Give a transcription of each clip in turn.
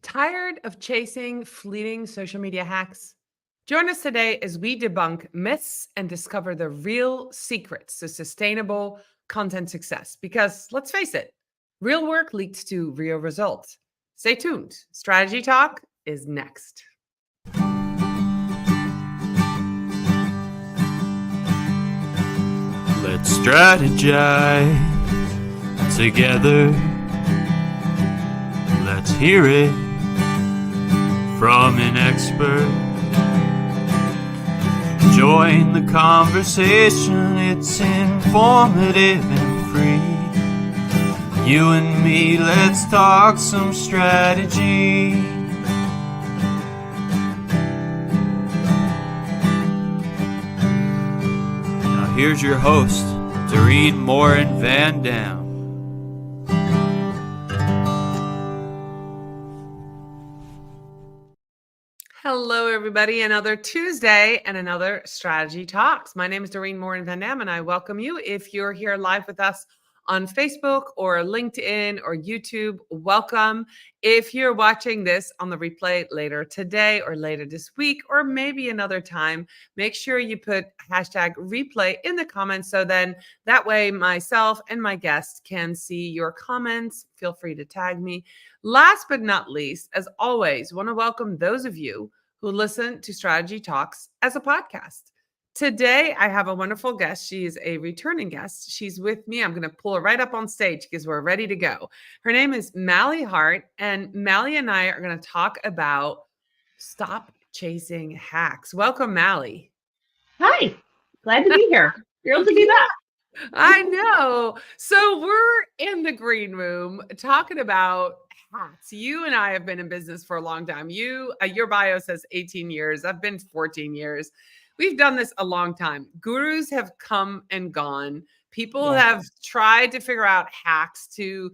Tired of chasing fleeting social media hacks? Join us today as we debunk myths and discover the real secrets to sustainable content success. Because let's face it, real work leads to real results. Stay tuned. Strategy Talk is next. Let's strategize together. Let's hear it from an expert. Join the conversation, it's informative and free. You and me, let's talk some strategy. Now here's your host, Morin-van. Hello, everybody. Another Tuesday and another Strategy Talks. My name is Morin-van, and I welcome you. If you're here live with us on Facebook or LinkedIn or YouTube, welcome. If you're watching this on the replay later today or later this week or maybe another time, make sure you put hashtag replay in the comments so then that way myself and my guests can see your comments. Feel free to tag me. Last but not least, as always, want to welcome those of you who listen to Strategy Talks as a podcast. Today, I have a wonderful guest. She is a returning guest. She's with me. I'm going to pull her right up on stage because we're ready to go. Her name is Mally Hart, and Mally and I are going to talk about stop chasing hacks. Welcome, Mally. Hi, glad to be here. Thrilled to be back. I know. So we're in the green room talking about hacks. You and I have been in business for a long time. Your bio says 18 years. I've been 14 years. We've done this a long time. Gurus have come and gone. People have tried to figure out hacks to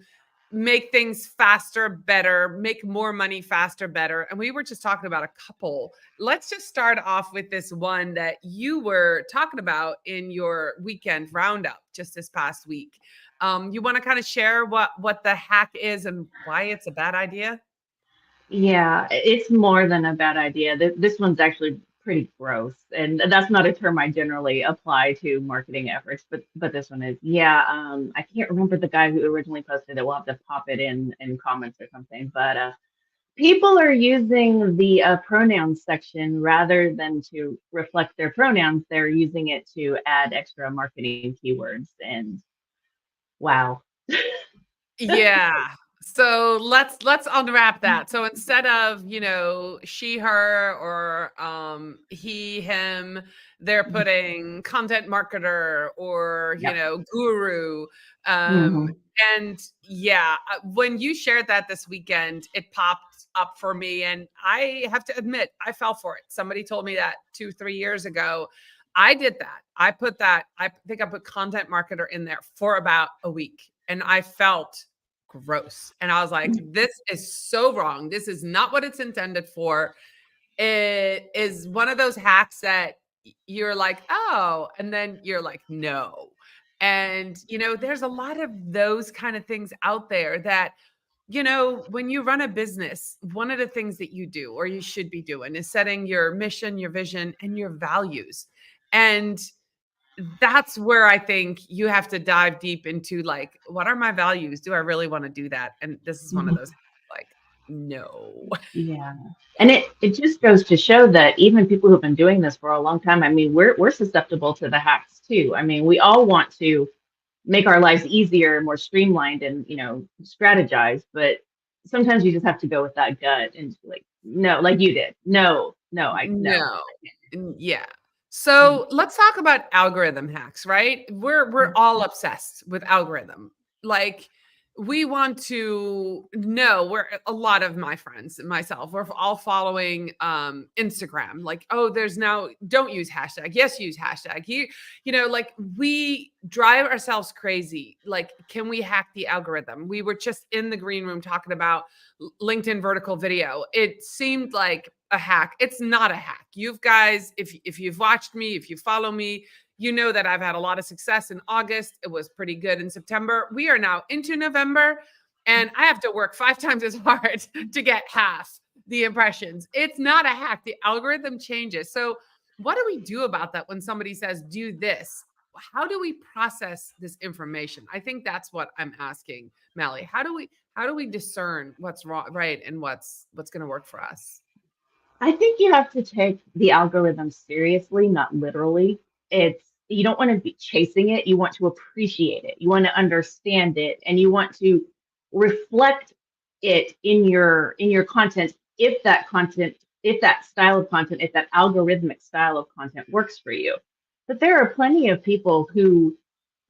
make things faster, better, make more money faster, better. And we were just talking about a couple. Let's just start off with this one that you were talking about in your weekend roundup just this past week. You want to kind of share what the hack is and why it's a bad idea? Yeah, it's more than a bad idea. This one's actually pretty gross, and that's not a term I generally apply to marketing efforts, but this one is. I can't remember the guy who originally posted it. We'll have to pop it in comments or something. But people are using the pronouns section rather than to reflect their pronouns. They're using it to add extra marketing keywords, and wow. Yeah. So let's unwrap that. So instead of, she, her, or he, him, they're putting content marketer or, guru. And when you shared that this weekend, it popped up for me. And I have to admit, I fell for it. Somebody told me that 2-3 years ago. I did that. I think I put content marketer in there for about a week. And I felt gross. And I was like, this is so wrong. This is not what it's intended for. It is one of those hacks that you're like, oh, and then you're like, no. And, there's a lot of those kind of things out there that, when you run a business, one of the things that you do or you should be doing is setting your mission, your vision, and your values. And that's where I think you have to dive deep into like, what are my values? Do I really want to do that? And this is one of those like, no. Yeah. And it just goes to show that even people who've been doing this for a long time, I mean, we're susceptible to the hacks too. I mean, we all want to make our lives easier and more streamlined and, strategize, but sometimes you just have to go with that gut and like, no, like you did. No. Yeah. So let's talk about algorithm hacks, right? We're all obsessed with algorithm. Like we want to know we're a lot of my friends and myself, we're all following Instagram. Like, oh, there's now don't use hashtag. Yes, use hashtag. Like we drive ourselves crazy. Like, can we hack the algorithm? We were just in the green room talking about LinkedIn vertical video. It seemed like a hack. It's not a hack. You guys, if you've watched me, if you follow me, you know that I've had a lot of success in August. It was pretty good in September. We are now into November. and I have to work 5 times as hard to get half the impressions. It's not a hack. The algorithm changes. So what do we do about that when somebody says, do this? How do we process this information? I think that's what I'm asking, Melly. How do we discern what's wrong, right, and what's going to work for us? I think you have to take the algorithm seriously, not literally. It's you don't want to be chasing it, you want to appreciate it. You want to understand it and you want to reflect it in your content if that style of content, if that algorithmic style of content works for you. But there are plenty of people who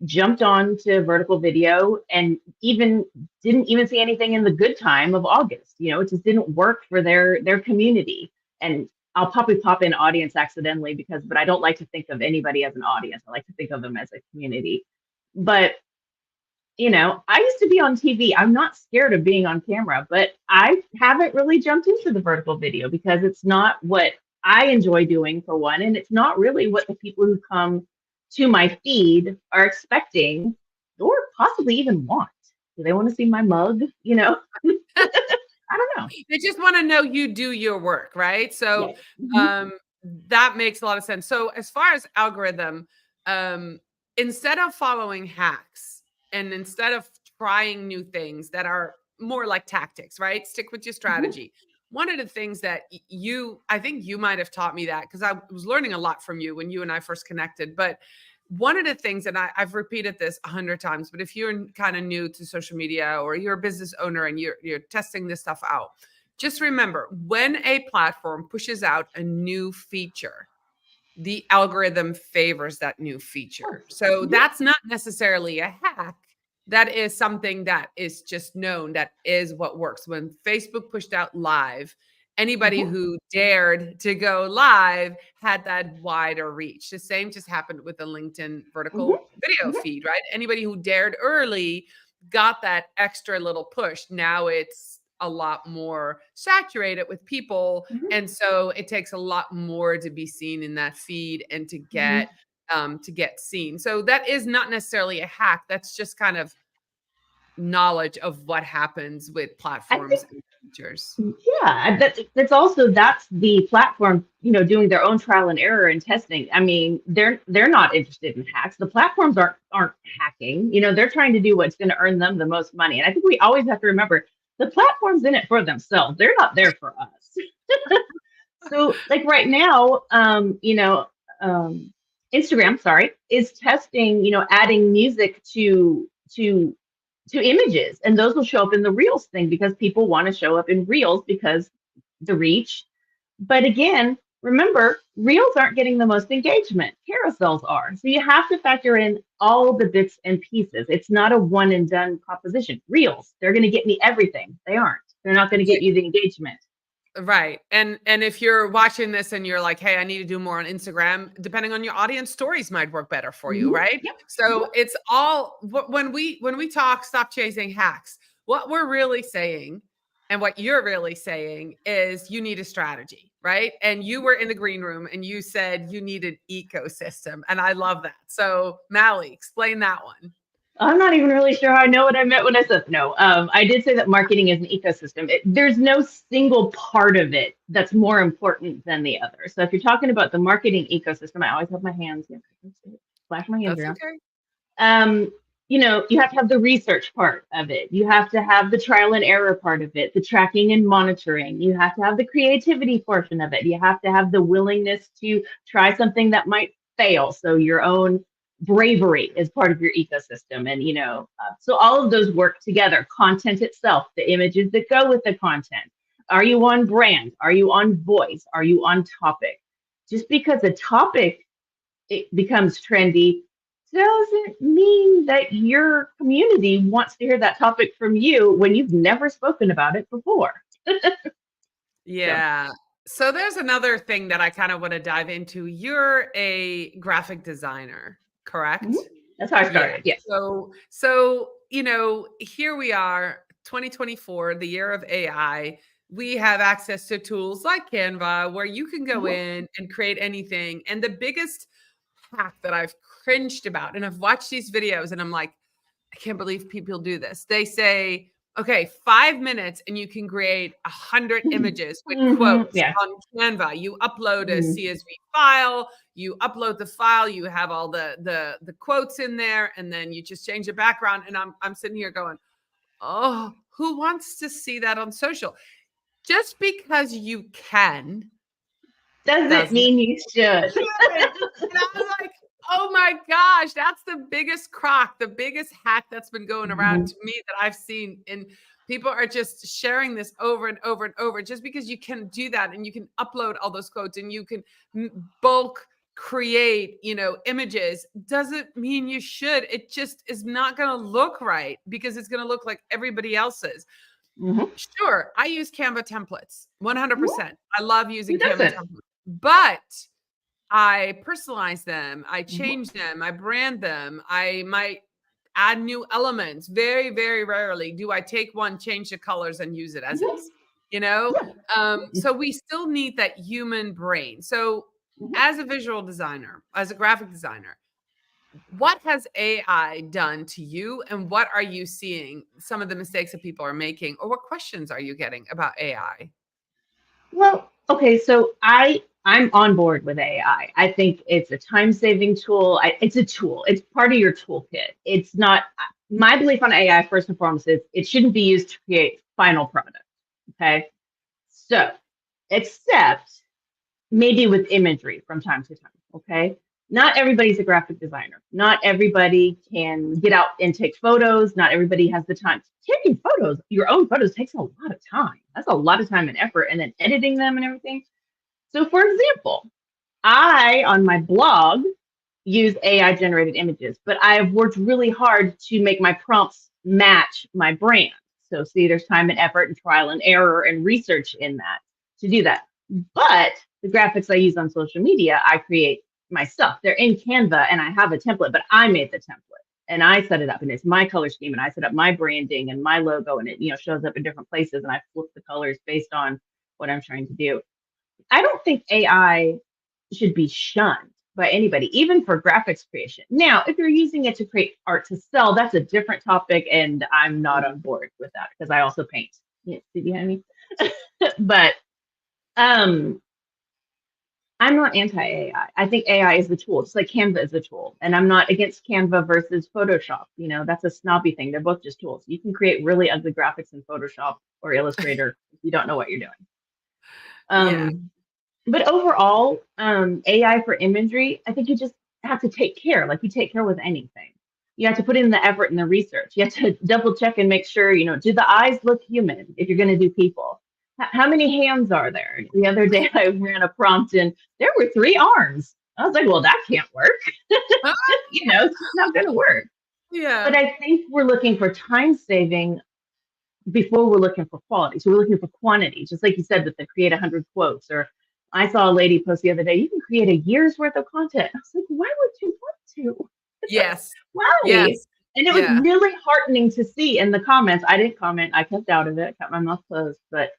jumped on to vertical video and even didn't even see anything in the good time of August. You know, it just didn't work for their community. And I'll probably pop in audience accidentally but I don't like to think of anybody as an audience. I like to think of them as a community. But you know, I used to be on TV. I'm not scared of being on camera, but I haven't really jumped into the vertical video because it's not what I enjoy doing for one, and it's not really what the people who come to my feed are expecting or possibly even want. Do they want to see my mug? You know, I don't know. They just want to know you do your work, right? So Yes. Mhm. um, that makes a lot of sense. So as far as algorithm, um, instead of following hacks and instead of trying new things that are more like tactics, right? Stick with your Mhm. strategy. One of the things that I think you might have taught me that because I was learning a lot from you when you and I first connected. But one of the things, and I've repeated this 100 times, but if you're kind of new to social media or you're a business owner and you're testing this stuff out, just remember when a platform pushes out a new feature, the algorithm favors that new Of feature. course. So Mhm. that's not necessarily a hack. That is something that is just known, that is what works. When Facebook pushed out live, anybody Mhm. who dared to go live had that wider reach. The same just happened with the LinkedIn Mhm. vertical video Mhm. feed, right? Anybody who dared early got that extra little push. Now it's a lot more saturated with people, Mhm. and so it takes a lot more to be seen in that feed and Mhm. to get seen. So that is not necessarily a hack. That's just kind of knowledge of what happens with I think platforms and features. yeah, that's the platform, you know, doing their own trial and error and testing. I mean, they're not interested in hacks. The platforms aren't hacking. You know, they're trying to do what's going to earn them the most money. And I think we always have to remember the platform's in it for themselves. They're not there for us. So like right now, um, Instagram, sorry, is testing, you know, adding music to images, and those will show up in the Reels thing because people want to show up in Reels because the reach. But again, remember, Reels aren't getting the most engagement. Carousels are. So you have to factor in all the bits and pieces. It's not a one and done proposition. Reels, they're going to get me everything. They aren't. They're not going to get you the engagement. Right. And if you're watching this and you're like, "Hey, I need to do more on Instagram," depending on your audience, stories might work better for you, Mhm. right? Yep. So it's all when we talk stop chasing hacks, what we're really saying and what you're really saying is you need a strategy, right? And you were in the green room and you said you need an ecosystem, and I love that. So, Mally, explain that one. I'm not even really sure how I know what I meant when I said no. I did say that marketing is an ecosystem. There's no single part of it that's more important than the other. So if you're talking about the marketing ecosystem, I always have my hands, you know, flash my hands That's around. okay. um, you know, you have to have the research part of it. You have to have the trial and error part of it, the tracking and monitoring. You have to have the creativity portion of it. You have to have the willingness to try something that might fail. So your own bravery is part of your ecosystem. And, you know, so all of those work together. Content itself, the images that go with the content. Are you on brand? Are you on voice? Are you on topic? Just because a topic it becomes trendy doesn't mean that your community wants to hear that topic from you when you've never spoken about it before. So Yeah. So there's another thing that I kind of want to dive into. You're a graphic designer, mhm, correct? that's how I Yeah. started. Yes. So here we are, 2024, the year of AI. We have access to tools like Canva where you can go Mhm, in and create anything. And the biggest hack that I've cringed about, and I've watched these videos and I'm like, I can't believe people do this. They say, Okay, 5 minutes and you can create 100 images with Hmm. quotes Yeah. on Canva. You upload a Mhm. CSV file, you upload the file, you have all the quotes in there, and then you just change the background. And I'm sitting here going, oh, who wants to see that on social? Just because you can Doesn't doesn't mean you should. should. And I was like, oh my gosh, that's the biggest crock, the biggest hack that's been going around Mhm. to me that I've seen. And people are just sharing this over and over and over just because you can do that and you can upload all those quotes and you can bulk create, images doesn't mean you should. It just is not going to look right because it's going to look like everybody else's. Mhm. Sure, I use Canva templates Yeah, 100%. I love who using Canva doesn't? templates, but I personalize them, I Mhm. change them, I brand them, I might add new elements. Very, very rarely do I take one, change the colors, and use it as Mhm. is. You know, Yeah. so we still need that human brain. So, Mhm. as a visual designer, as a graphic designer, what has AI done to you, and what are you seeing? Some of the mistakes that people are making, or what questions are you getting about AI? Well, okay, so I'm on board with AI. I think it's a time-saving tool. It's a tool. It's part of your toolkit. It's not my belief on AI first and foremost is it shouldn't be used to create final product. Okay. So, except maybe with imagery from time to time. Okay. Not everybody's a graphic designer. Not everybody can get out and take photos. Not everybody has the time. Taking photos, your own photos takes a lot of time. That's a lot of time and effort, and then editing them and everything. So, for example, I, on my blog, use AI generated images, but I have worked really hard to make my prompts match my brand. So, see, there's time and effort and trial and error and research in that to do that. But the graphics I use on social media, I create myself. They're in Canva and I have a template, but I made the template and I set it up and it's my color scheme and I set up my branding and my logo and it, shows up in different places and I flip the colors based on what I'm trying to do. I don't think AI should be shunned by anybody, even for graphics creation. Now, if you're using it to create art to sell, that's a different topic, and I'm not on board with that because I also paint. Yeah, did you hear me? But um, I'm not anti-AI. I think AI is the tool, just like Canva is a tool. And I'm not against Canva versus Photoshop. That's a snobby thing. They're both just tools. You can create really ugly graphics in Photoshop or Illustrator if you don't know what you're doing. Yeah. But overall, AI for imagery, I think you just have to take care, like you take care with anything. You have to put in the effort and the research. You have to double check and make sure, do the eyes look human if you're going to do people? How many hands are there? The other day I ran a prompt and there were 3 arms. I was like, well, that can't work. It's just not going to work. But Yeah. I think we're looking for time saving before we're looking for quality. So we're looking for quantity, just like you said with the create 100 quotes. Or I saw a lady post the other day, you can create a year's worth of content. I was like, why would you want to? Yes. Why? Yes. And it was Yeah. really heartening to see in the comments. I didn't comment. I kept out of it, kept my mouth closed. But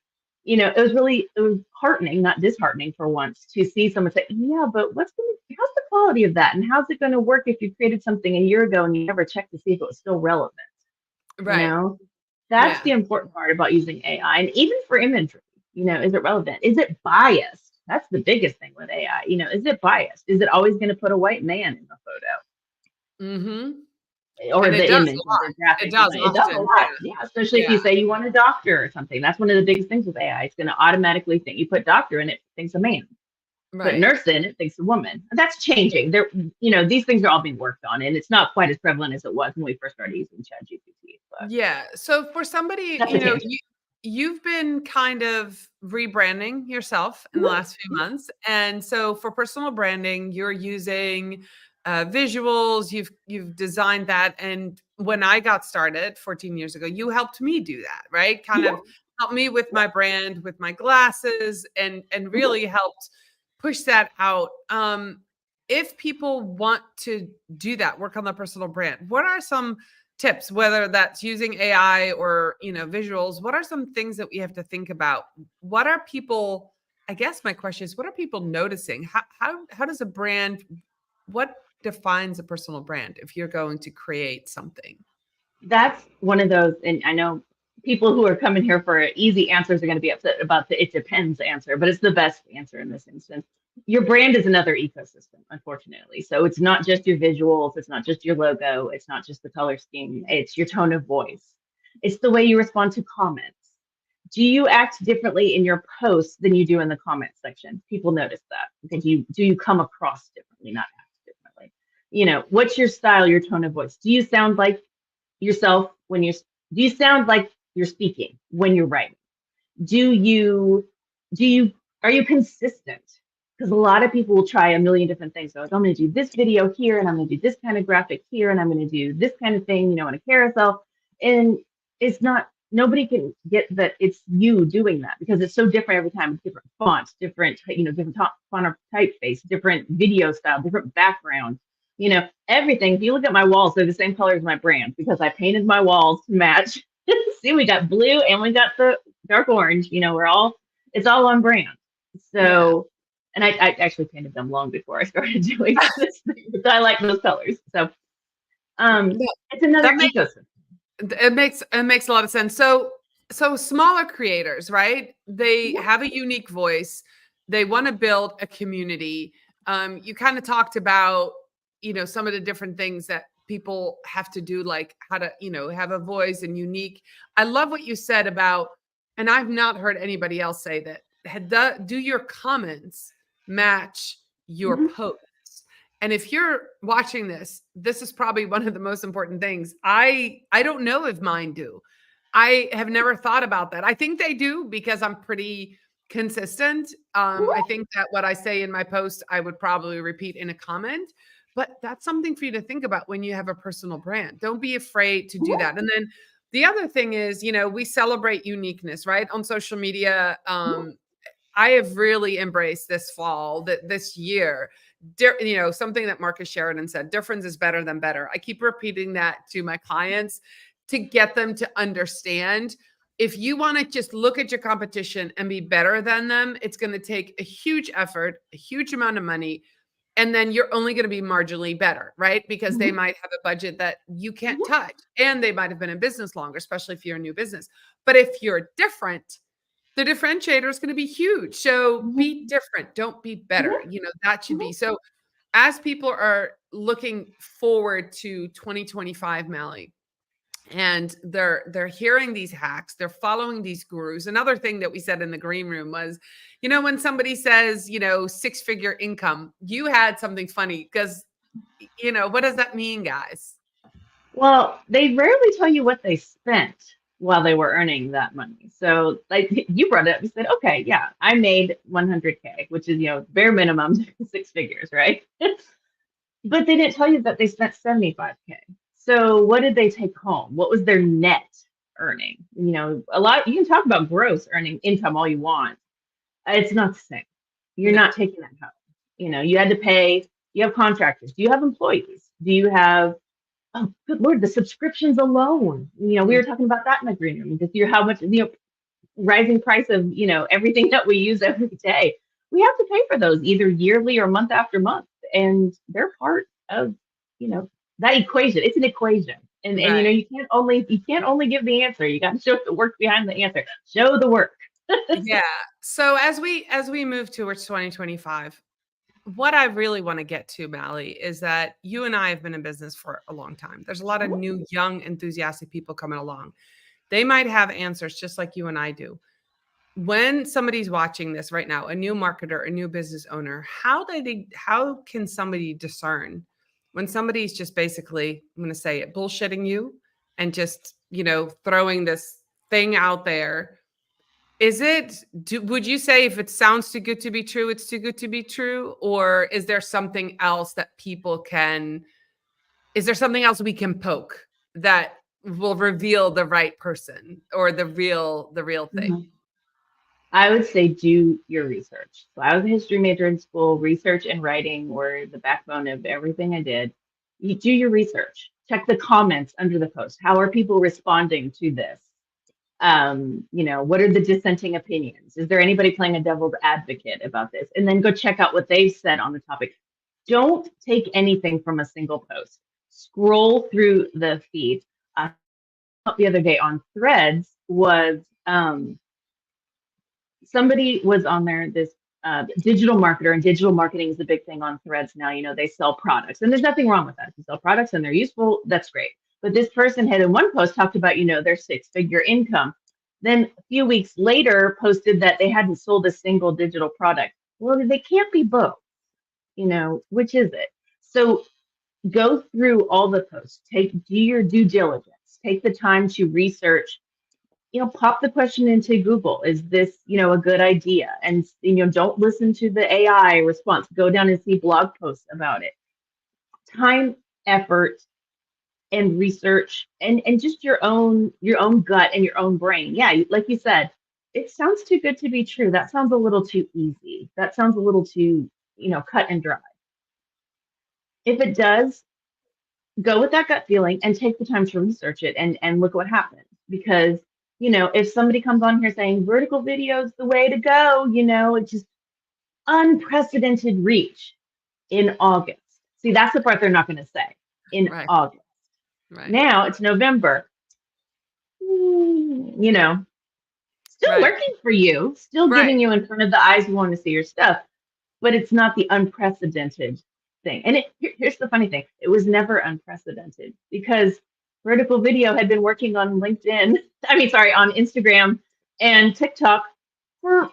it was heartening, not disheartening for once, to see someone say, yeah, but how's the quality of that? And how's it going to work if you created something a year ago and you never checked to see if it was still relevant? You Right. know, that's Yeah. the important part about using AI. And even for imagery, is it relevant? Is it biased? That's the biggest thing with AI. Is it biased? Is it always going to put a white man in the Mhm. photo or And it the does image a or lot. the It graphic does design? It does a often. lot. Yeah. Yeah, especially if Yeah. you say you want a doctor or something. That's one of the biggest things with AI. It's going to automatically think you put doctor in it, thinks a man. Put Right. nurse in it, thinks a woman. That's changing. These things are all being worked on, and it's not quite as prevalent as it was when we first started using ChatGPT. But Yeah. So for somebody, that's a tangent. you've been kind of rebranding yourself in the last few months. And so for personal branding, you're using visuals, you've designed that. And when I got started 14 years ago, you helped me do that, right? Kind Yeah. of helped me with my brand, with my glasses, and Mhm. really helped push that out. If people want to do that, work on their personal brand, what are some tips, whether that's using AI or, visuals? What are some things that we have to think about? What are people, I guess my question is, what are people noticing? How does a brand, what defines a personal brand if you're going to create something? That's one of those, and I know people who are coming here for easy answers are going to be upset about the it depends answer, but it's the best answer in this instance. Your brand is another ecosystem, unfortunately. So it's not just your visuals, it's not just your logo, it's not just the color scheme, it's your tone of voice. It's the way you respond to comments. Do you act differently in your posts than you do in the comment section? People notice that. Okay, do you come across differently, not act differently? What's your style, your tone of voice? Do you sound like yourself when do you sound like you're speaking when you're writing? Do you do you are you consistent? Because a lot of people will try a million different things. So like, I'm going to do this video here, and I'm going to do this kind of graphic here, and I'm going to do this kind of thing, in a carousel. And it's not, nobody can get that it's you doing that because it's so different every time. It's different fonts, different, different font or typeface, different video style, different background, everything. If you look at my walls, they're the same color as my brand because I painted my walls to match. See, we got blue and we got the dark orange, it's all on brand. So, and I actually painted them long before I started doing this thing, because I like those colors. So, it's another ecosystem. It makes a lot of sense. So smaller creators, right? They have a unique voice. They want to build a community. You kind of talked about, some of the different things that people have to do, like how to, have a voice and unique. I love what you said about, and I've not heard anybody else say that, do your comments match your posts? And if you're watching this is probably one of the most important things. I don't know if mine do. I have never thought about that. I think they do because I'm pretty consistent. I think that what I say in my post, I would probably repeat in a comment. But that's something for you to think about when you have a personal brand. Don't be afraid to do that. And then the other thing is, we celebrate uniqueness, right? On social media. I have really embraced this fall, this year, something that Marcus Sheridan said, difference is better than better. I keep repeating that to my clients to get them to understand. If you want to just look at your competition and be better than them, it's going to take a huge effort, a huge amount of money. And then you're only going to be marginally better, right? Because they might have a budget that you can't touch, and they might have been in business longer, especially if you're a new business. But if you're different, the differentiator is going to be huge. So be different. Don't be better. That should be. So as people are looking forward to 2025, Mally, and they're hearing these hacks, they're following these gurus. Another thing that we said in the green room was, when somebody says, 6-figure income, you had something funny because, what does that mean, guys? Well, they rarely tell you what they spent while they were earning that money. So like you brought it up, you said, okay, yeah, I made 100K, which is, bare minimum 6 figures, right? But they didn't tell you that they spent 75K. So what did they take home? What was their net earning? You can talk about gross earning income all you want. It's not the same. You're not taking that home. You had to pay, you have contractors. Do you have employees? Do you have, oh, good Lord, the subscriptions alone. We were talking about that in the green room because how much, rising price of, everything that we use every day. We have to pay for those either yearly or month after month. And they're part of, that equation. It's an equation. And you can't only give the answer. You got to show the work behind the answer. Show the work. Yeah. So as we move towards 2025, what I really want to get to, Mally, is that you and I have been in business for a long time. There's a lot of new, young, enthusiastic people coming along. They might have answers just like you and I do. When somebody's watching this right now, a new marketer, a new business owner, how can somebody discern when somebody's just basically, I'm going to say it, bullshitting you and just, throwing this thing out there? Would you say if it sounds too good to be true, it's too good to be true? Or is there something else that is there something else we can poke that will reveal the right person or the real thing? I would say do your research. So I was a history major in school. Research and writing were the backbone of everything I did. You do your research. Check the comments under the post. How are people responding to this? What are the dissenting opinions? Is there anybody playing a devil's advocate about this? And then go check out what they've said on the topic. Don't take anything from a single post. Scroll through the feed. The other day on Threads, was somebody was on there, this digital marketer, and digital marketing is a big thing on Threads now. They sell products, and there's nothing wrong with that. If you sell products and they're useful, that's great. But this person had in one post talked about, their 6-figure income. Then a few weeks later posted that they hadn't sold a single digital product. Well, they can't be both, which is it? So go through all the posts, do your due diligence, take the time to research, pop the question into Google. Is this, a good idea? And, don't listen to the AI response. Go down and see blog posts about it. Time, effort, and research, and just your own gut and your own brain. Yeah, like you said, it sounds too good to be true. That sounds a little too easy. That sounds a little too, cut and dry. If it does, go with that gut feeling and take the time to research it and look what happens. Because, if somebody comes on here saying vertical video is the way to go, it's just unprecedented reach in August. See, that's the part they're not going to say in Right. August. Right. Now it's November. Still working for you, still getting you in front of the eyes who want to see your stuff, but it's not the unprecedented thing. And here's the funny thing. It was never unprecedented because vertical video had been working on on Instagram and TikTok for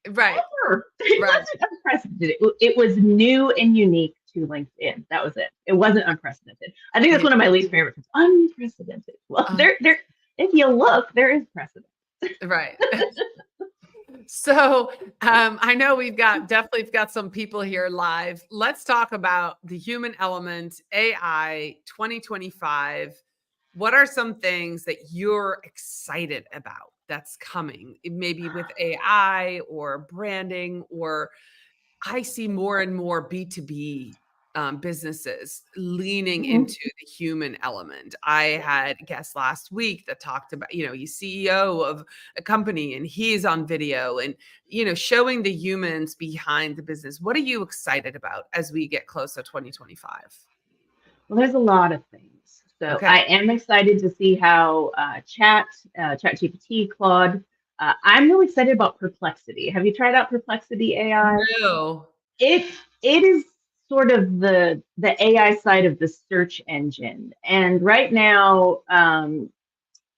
ever. It wasn't unprecedented. It was new and unique to LinkedIn. That was it. It wasn't unprecedented. I think that's one of my least favorites. Unprecedented. Well, there. If you look, there is precedent. Right. So I know we've got some people here live. Let's talk about the human element, AI 2025. What are some things that you're excited about that's coming? Maybe with AI or branding, or I see more and more B2B businesses leaning into the human element. I had a guest last week that talked about, he's CEO of a company and he's on video and, showing the humans behind the business. What are you excited about as we get close to 2025? Well, there's a lot of things. So I am excited to see how ChatGPT, Claude. I'm really excited about Perplexity. Have you tried out Perplexity AI? No. It is sort of the AI side of the search engine. And right now,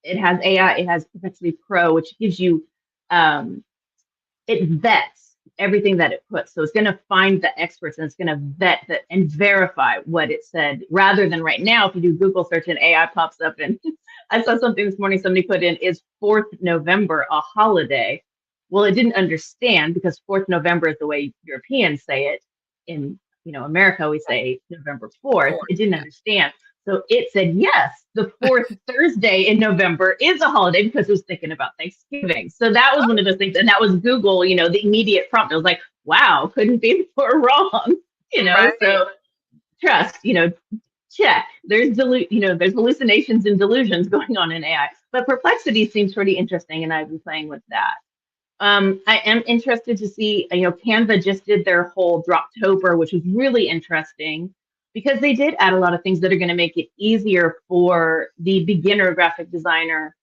it has AI, it has Perplexity Pro, which gives you, it vets everything that it puts. So it's going to find the experts and it's going to vet that and verify what it said, rather than right now, if you do Google search and AI pops up. And I saw something this morning, somebody put in, is 4th November a holiday? Well, it didn't understand because 4th November is the way Europeans say it. In America, we say November 4th. It didn't understand. So it said, yes, the 4th Thursday in November is a holiday because it was thinking about Thanksgiving. So that was one of those things. And that was Google, the immediate prompt. I was like, wow, couldn't be more wrong, So trust, check. There's there's hallucinations and delusions going on in AI. But Perplexity seems pretty interesting, and I've been playing with that. I am interested to see, Canva just did their whole Droptober, which was really interesting because they did add a lot of things that are going to make it easier for the beginner graphic designer.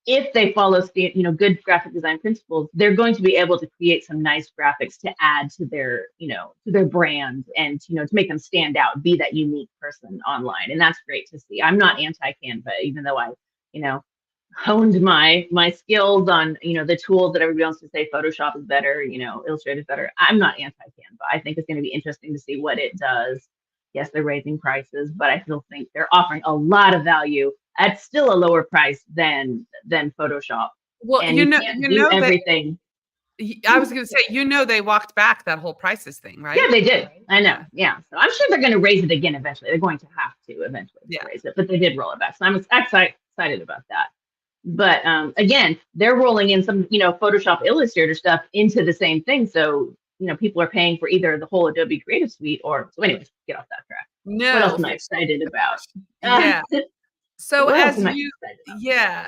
If they follow, good graphic design principles, they're going to be able to create some nice graphics to add to their, to their brand and, to make them stand out, be that unique person online. And that's great to see. I'm not anti-Canva, even though I, honed my skills on, the tools that everybody wants to say Photoshop is better, Illustrator is better. I'm not anti-Canva. I think it's going to be interesting to see what it does. Yes, they're raising prices, but I still think they're offering a lot of value at still a lower price than Photoshop. Well, and you can't do everything. I was going to say, they walked back that whole prices thing, right? Yeah, they did. I know. Yeah. So I'm sure they're going to raise it again eventually. They're going to have to eventually raise it, but they did roll it back. So I'm excited about that. But again, they're rolling in some, Photoshop Illustrator stuff into the same thing. So, people are paying for either the whole Adobe Creative Suite or, so anyways, get off that track. No. What else am I excited about? Yeah. So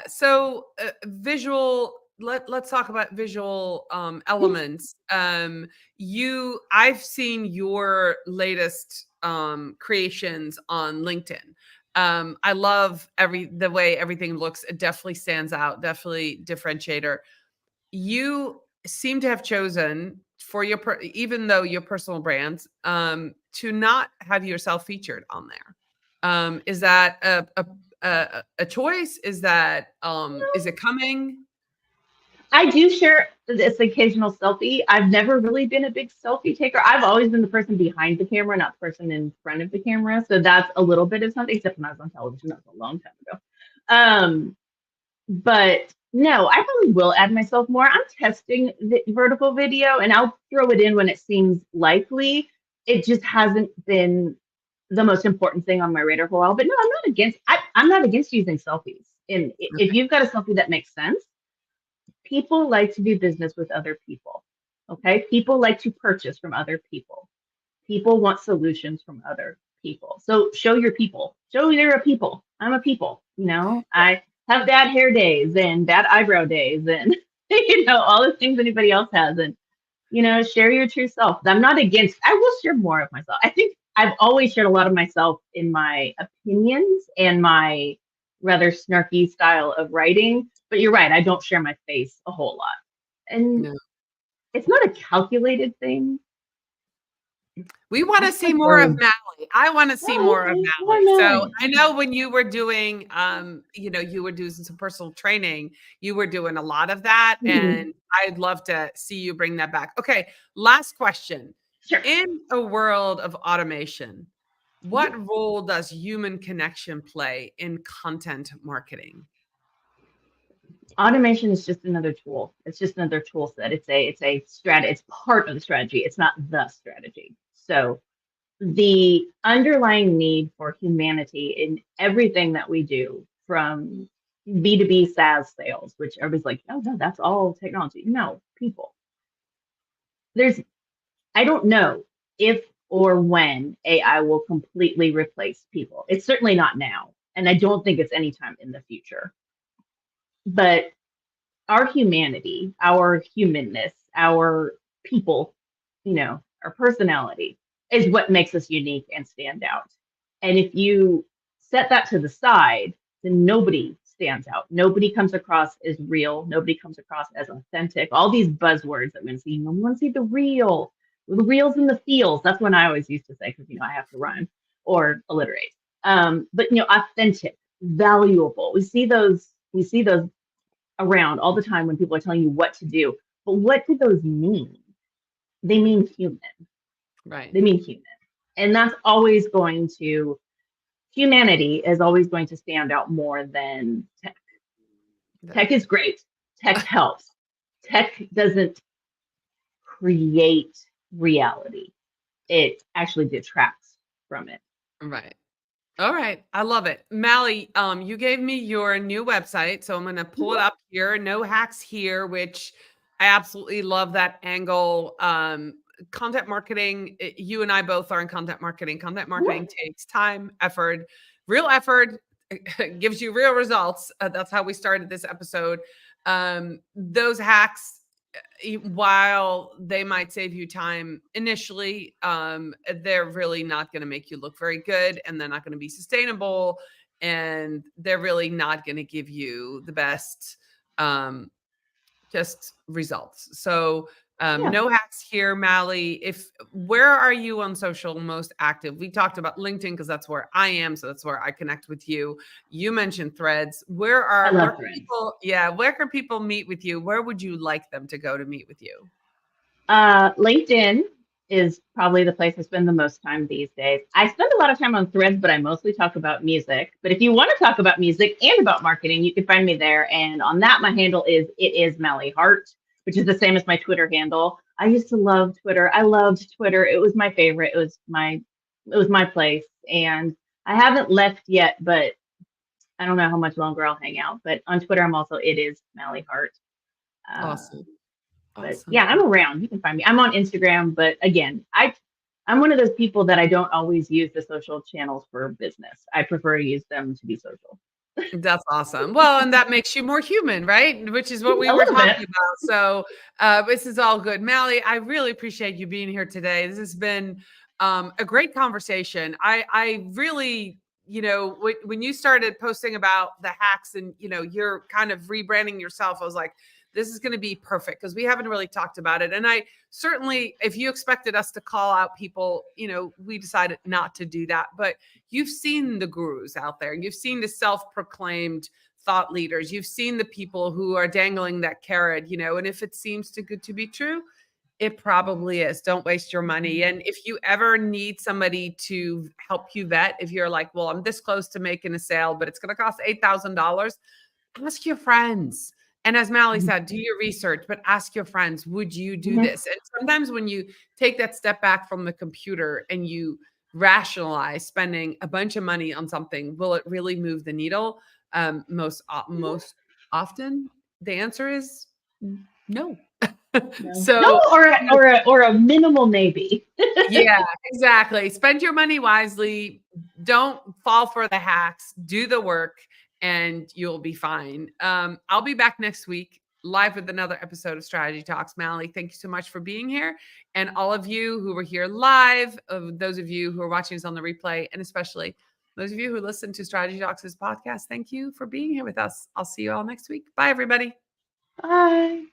so visual, let's talk about visual elements. I've seen your latest creations on LinkedIn. I love the way everything looks. It definitely stands out, definitely differentiator. You seem to have chosen for your even though your personal brands, to not have yourself featured on there. Is that a choice? Is it coming? I do share this occasional selfie. I've never really been a big selfie taker. I've always been the person behind the camera, not the person in front of the camera. So that's a little bit of something, except when I was on television. That was a long time ago. But no, I probably will add myself more. I'm testing the vertical video and I'll throw it in when it seems likely. It just hasn't been the most important thing on my radar for a while. But no, I'm not against using selfies. And if you've got a selfie that makes sense, people like to do business with other people. Okay. People like to purchase from other people. People want solutions from other people. So show your people. Show you're a people. I'm a people. I have bad hair days and bad eyebrow days and all the things anybody else has. And share your true self. I'm not against, I will share more of myself. I think I've always shared a lot of myself in my opinions and my rather snarky style of writing. But you're right, I don't share my face a whole lot. And No. it's not a calculated thing. We want to see more of Mally. I want to see more of Mally. So I know when you were doing, you were doing some personal training, you were doing a lot of that. And I'd love to see you bring that back. Okay. Last question. Sure. In a world of automation, what role does human connection play in content marketing? Automation is just another tool. It's just another tool set. It's a strategy. It's part of the strategy. It's not the strategy. So the underlying need for humanity in everything that we do, from B2B SaaS sales, which everybody's like, oh no, that's all technology. No, people. I don't know if or when AI will completely replace people. It's certainly not now. And I don't think it's anytime in the future. But our humanity, our humanness, our people, our personality is what makes us unique and stand out. And if you set that to the side, then nobody stands out. Nobody comes across as real. Nobody comes across as authentic. All these buzzwords that we see, we want to see the real, the reals and the feels. That's what I always used to say, because I have to rhyme or alliterate. But authentic, valuable. We see those around all the time when people are telling you what to do. But what do those mean? They mean human. Right. They mean human. And that's always humanity is always going to stand out more than tech. Tech is great. Tech helps. Tech doesn't create reality. It actually detracts from it. Right. All right. I love it. Mally, you gave me your new website, so I'm going to pull it up here. No hacks here, which I absolutely love that angle. Content marketing, you and I both are in content marketing. Content marketing takes time, effort, real effort, gives you real results. That's how we started this episode. Those hacks, while they might save you time initially, they're really not going to make you look very good, and they're not going to be sustainable, and they're really not going to give you the best just results. So no hacks here, Mally. Where are you on social most active? We talked about LinkedIn because that's where I am. So that's where I connect with you. You mentioned Threads. Where can people meet with you? Where would you like them to go to meet with you? LinkedIn is probably the place I spend the most time these days. I spend a lot of time on Threads, but I mostly talk about music. But if you want to talk about music and about marketing, you can find me there. And on that, my handle is Mally Hart, which is the same as my Twitter handle. I used to love Twitter. I loved Twitter. It was my favorite. It was my place. And I haven't left yet, but I don't know how much longer I'll hang out. But on Twitter, I'm also Mally Hart. Awesome. But yeah, I'm around. You can find me. I'm on Instagram, but again, I'm one of those people that I don't always use the social channels for business. I prefer to use them to be social. That's awesome. Well, and that makes you more human, right? Which is what we were talking about. So this is all good. Mally, I really appreciate you being here today. This has been a great conversation. I really, you know, when you started posting about the hacks and, you know, you're kind of rebranding yourself, I was like, this is going to be perfect because we haven't really talked about it. And I certainly, if you expected us to call out people, you know, we decided not to do that. But you've seen the gurus out there. You've seen the self-proclaimed thought leaders. You've seen the people who are dangling that carrot, you know, and if it seems too good to be true, it probably is. Don't waste your money. And if you ever need somebody to help you vet, if you're like, well, I'm this close to making a sale, but it's going to cost $8,000, ask your friends. And as Mally said, do your research, but ask your friends, would you do this? And sometimes when you take that step back from the computer and you rationalize spending a bunch of money on something, will it really move the needle? Most often, the answer is no. So no, or a minimal maybe. yeah, exactly. Spend your money wisely. Don't fall for the hacks. Do the work, and you'll be fine. I'll be back next week live with another episode of Strategy Talks. Mally, thank you so much for being here, and all of you who were here live, those of you who are watching us on the replay, and especially those of you who listen to Strategy Talks' podcast. Thank you for being here with us. I'll see you all next week. Bye, everybody. Bye.